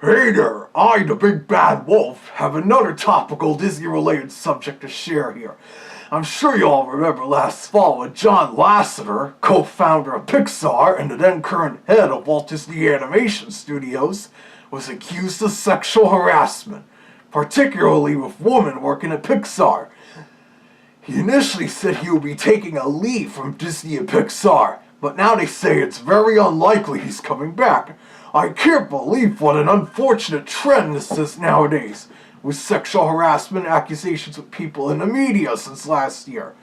Hey there, I, the Big Bad Wolf, have another topical Disney-related subject to share here. I'm sure you all remember last fall when John Lasseter, co-founder of Pixar and the then current head of Walt Disney Animation Studios, was accused of sexual harassment, particularly with women working at Pixar. He initially said he would be taking a leave from Disney and Pixar, but now they say it's very unlikely he's coming back. I can't believe what an unfortunate trend this is nowadays, with sexual harassment accusations with people in the media since last year.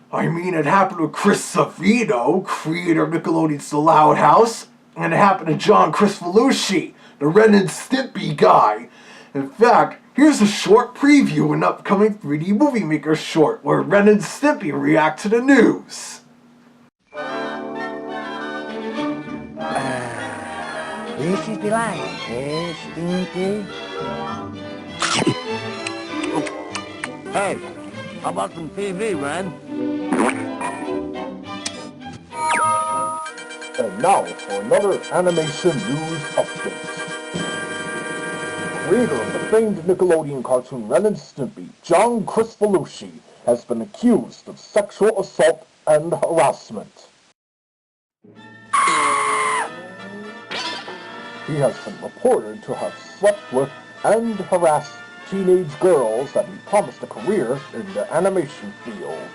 I mean, it happened with Chris Savino, creator of Nickelodeon's The Loud House, and it happened to John Lasseter, the Ren and Stimpy guy. In fact, here's a short preview of an upcoming 3D Movie Maker short where Ren and Stimpy react to the news. This is the light. Yes, Stimpy. Hey, how about some TV, Ren? And now for another animation news update. The creator of the famed Nickelodeon cartoon Ren and Stimpy, John Lasseter, has been accused of sexual assault and harassment. He has been reported to have slept with and harassed teenage girls that he promised a career in the animation field.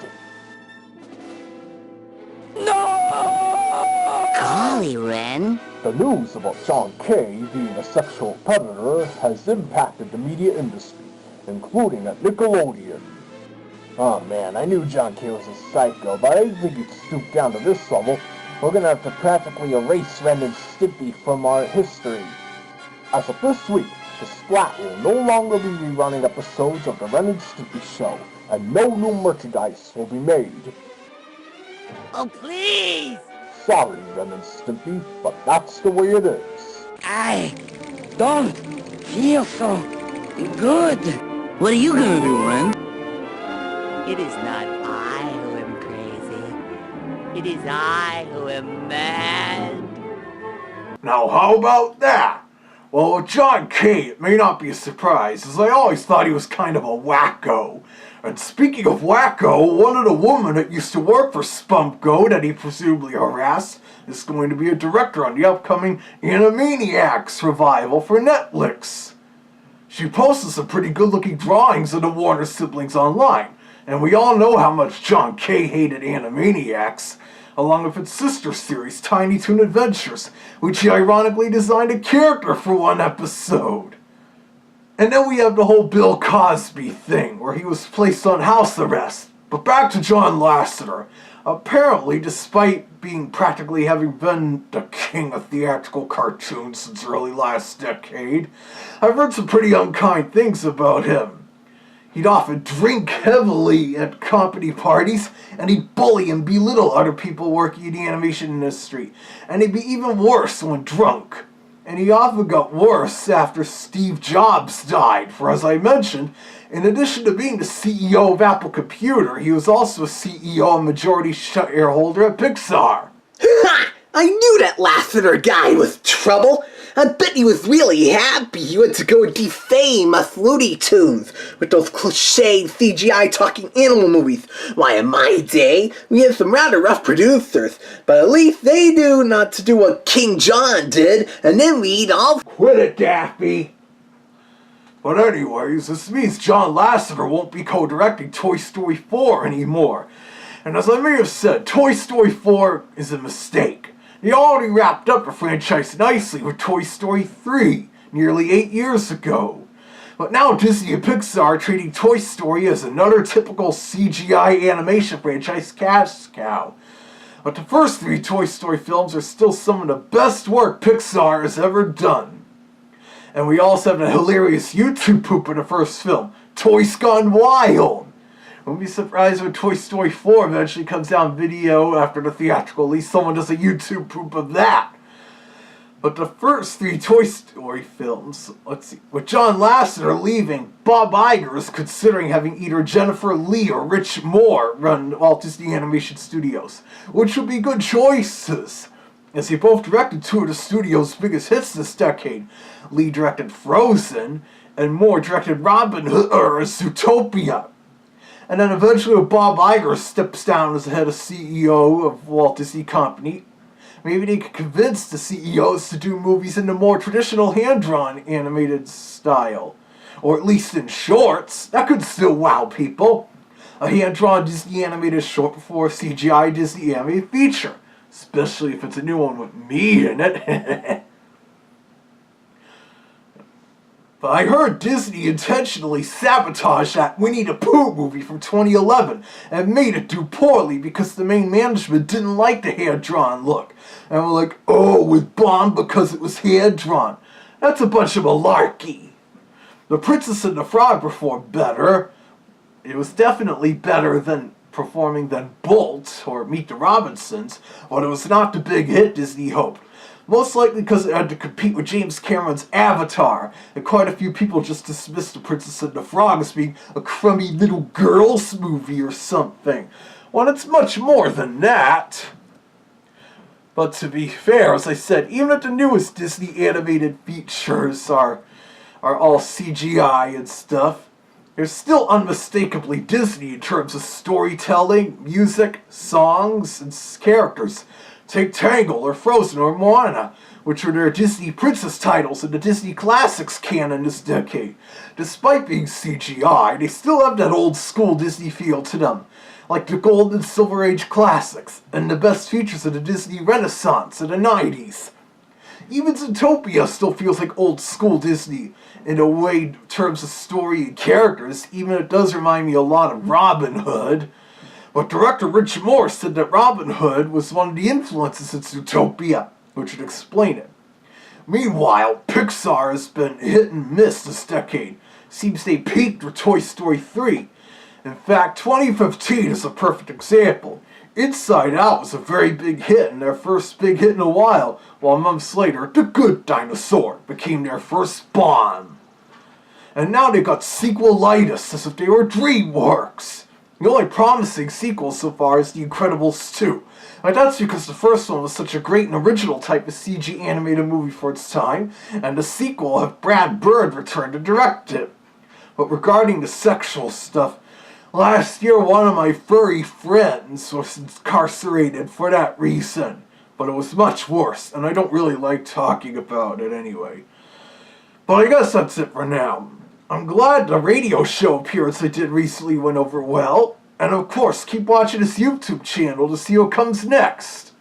No! Golly, Ren. The news about John K. being a sexual predator has impacted the media industry, including at Nickelodeon. Oh man, I knew John K. was a psycho, but I didn't think he'd stoop down to this level. We're gonna have to practically erase Ren and Stimpy from our history. As of this week, the Splat will no longer be rerunning episodes of the Ren and Stimpy show, and no new merchandise will be made. Oh, please! Sorry, Ren and Stimpy, but that's the way it is. I don't feel so good. What are you gonna do, Ren? It is not I who am crazy. It is I who am mad. Now how about that? Well, with John K, it may not be a surprise, as I always thought he was kind of a wacko. And speaking of wacko, one of the women that used to work for Spunko that he presumably harassed is going to be a director on the upcoming Animaniacs revival for Netflix. She posted some pretty good-looking drawings of the Warner siblings online, and we all know how much John K hated Animaniacs, along with its sister series, Tiny Toon Adventures, which he ironically designed a character for one episode. And then we have the whole Bill Cosby thing, where he was placed on house arrest. But back to John Lasseter. Apparently, despite being practically having been the king of theatrical cartoons since early last decade, I've heard some pretty unkind things about him. He'd often drink heavily at company parties, and he'd bully and belittle other people working in the animation industry. And he'd be even worse when drunk. And he often got worse after Steve Jobs died, for as I mentioned, in addition to being the CEO of Apple Computer, he was also a CEO and majority shareholder at Pixar. Ha! I knew that Lasseter guy was trouble. I bet he was really happy he went to go defame us Looney Tunes with those cliched CGI talking animal movies. Why, in my day, we had some rather rough producers, but at least they knew not to do what King John did, and then we'd all... Quit it, Daffy! But anyways, this means John Lasseter won't be co-directing Toy Story 4 anymore. And as I may have said, Toy Story 4 is a mistake. They already wrapped up the franchise nicely with Toy Story 3, nearly 8 years ago. But now Disney and Pixar are treating Toy Story as another typical CGI animation franchise cash cow. But the first 3 Toy Story films are still some of the best work Pixar has ever done. And we also have the hilarious YouTube poop in the first film, Toys Gone Wild. Won't be surprised when Toy Story 4 eventually comes down video after the theatrical release. Someone does a YouTube poop of that. But the first 3 Toy Story films, let's see, with John Lasseter leaving, Bob Iger is considering having either Jennifer Lee or Rich Moore run Walt Disney Animation Studios, which would be good choices. as he both directed two of the studio's biggest hits this decade. Lee directed Frozen, and Moore directed Robin Hood, Zootopia. And then eventually Bob Iger steps down as the head of CEO of Walt Disney Company. Maybe they could convince the CEOs to do movies in the more traditional hand-drawn animated style. Or at least in shorts. That could still wow people. A hand-drawn Disney animated short before a CGI Disney animated feature. Especially if it's a new one with me in it. But I heard Disney intentionally sabotaged that Winnie the Pooh movie from 2011 and made it do poorly because the main management didn't like the hand-drawn look. And were like, oh, it bombed because it was hand-drawn. That's a bunch of malarkey. The Princess and the Frog performed better. It was definitely better than performing than Bolt or Meet the Robinsons, but it was not the big hit Disney hoped. Most likely because it had to compete with James Cameron's Avatar, and quite a few people just dismissed The Princess and the Frog as being a crummy little girls movie or something. Well, it's much more than that. But to be fair, as I said, even if the newest Disney animated features are all CGI and stuff, they're still unmistakably Disney in terms of storytelling, music, songs, and characters. Take Tangled or Frozen or Moana, which are their Disney princess titles in the Disney Classics canon this decade. Despite being CGI, they still have that old school Disney feel to them, like the Gold and Silver Age classics, and the best features of the Disney Renaissance in the 90s. Even Zootopia still feels like old school Disney in a way in terms of story and characters, even if it does remind me a lot of Robin Hood. But director Rich Moore said that Robin Hood was one of the influences in Zootopia, which would explain it. Meanwhile, Pixar has been hit and miss this decade. Seems they peaked with Toy Story 3. In fact, 2015 is a perfect example. Inside Out was a very big hit and their first big hit in a while, while months later, The Good Dinosaur became their first bomb. And now they got sequelitis as if they were DreamWorks. The only promising sequel so far is The Incredibles 2. And that's because the first one was such a great and original type of CG animated movie for its time, and the sequel had Brad Bird return to direct it. But regarding the sexual stuff, last year one of my furry friends was incarcerated for that reason. But it was much worse, and I don't really like talking about it anyway. But I guess that's it for now. I'm glad the radio show appearance I did recently went over well. And of course, keep watching this YouTube channel to see what comes next.